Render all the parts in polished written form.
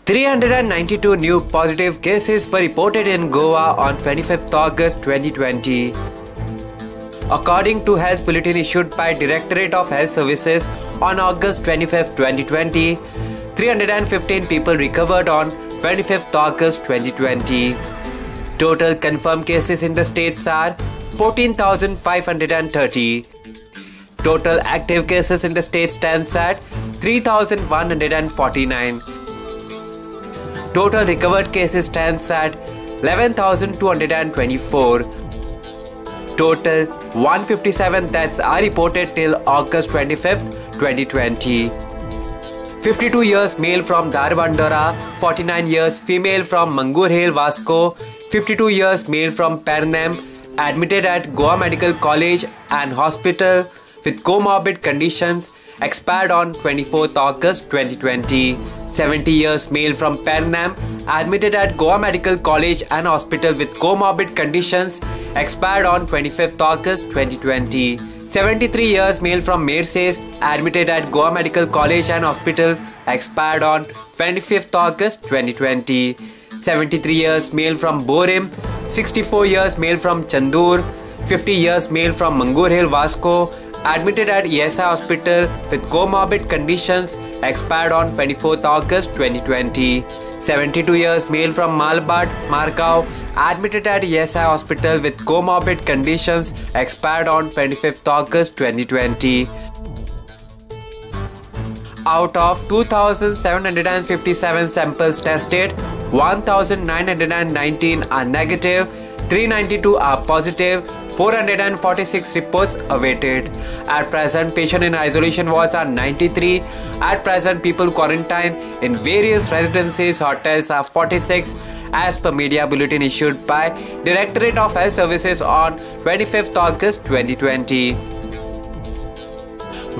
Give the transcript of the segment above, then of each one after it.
392 new positive cases were reported in Goa on 25th August 2020. According to Health Bulletin issued by Directorate of Health Services on August 25, 2020, 315 people recovered on 25th August 2020. Total confirmed cases in the states are 14,530. Total active cases in the state stands at 3,149. Total recovered cases stands at 11,224. Total 157 deaths are reported till August 25th, 2020. 52 years male from Dharbandara, 49 years female from Mangur Hill, Vasco, 52 years male from Pernam, admitted at Goa Medical College and Hospital with comorbid conditions, expired on 24th August 2020. 70 years male from Pernam, admitted at Goa Medical College and Hospital with comorbid conditions, expired on 25th August 2020. 73 years male from Merces, admitted at Goa Medical College and Hospital, expired on 25th August 2020. 73 years male from Borim, 64 years male from Chandur, 50 years male from Mangur Hill, Vasco, admitted at ESI Hospital with comorbid conditions, expired on 24th August 2020. 72 years male from Malbad, Margao, admitted at ESI Hospital with comorbid conditions, expired on 25th August 2020. Out of 2,757 samples tested, 1,919 are negative, 392 are positive, 446 reports awaited. At present, patient in isolation wards are 93. At present, people quarantined in various residences, hotels are 46, as per media bulletin issued by Directorate of Health Services on 25th August 2020.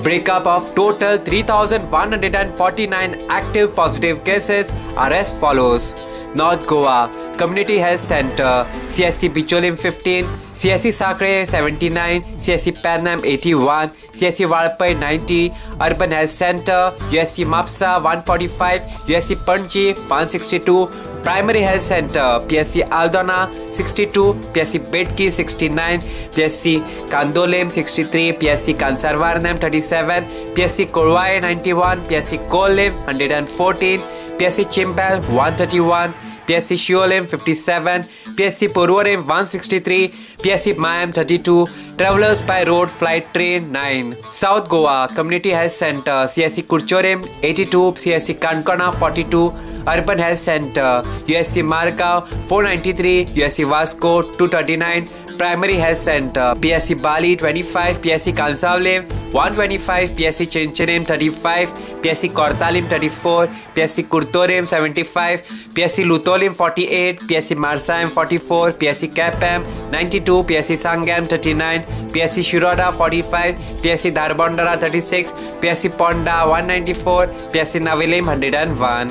Breakup of total 3,149 active positive cases are as follows. North Goa Community Health Center, CSC Bicholim 15, CSC Sakre 79, CSC Pernam 81, CSC Valpai 90, Urban Health Center, USC Mapsa 145, USC Panchi 162, Primary Health Center, PSC Aldona 62, PSC Bedki 69, PSC Kandolem 63, PSC Kansarvarnam 37, PSC Korwai 91, PSC Kolim 114, PSC Chimbal 131, PSC Shiolim 57, PSC Purwarim 163, PSC Mayam 32, Travelers by Road Flight Train 9. South Goa Community Health Center, CSC Kurchorim 82, CSC Kankana 42, Urban Health Center, USC Margao 493, USC Vasco 239, Primary Health Center, PSC Bali 25, PSC Kansavlim 125, PSC Chinchinim 35, PSC Kortalim 34, PSC Kurtorim 75, PSC Lutolim 48, PSC Marsaim 44, PSC Kapam 92, PSC Sangam 39, PSC Shiroda 45, PSC Dharbandara 36, PSC Ponda 194, PSC Navilim 101.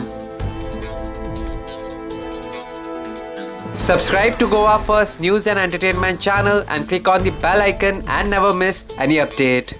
Subscribe to Goa First News and Entertainment channel and click on the bell icon and never miss any update.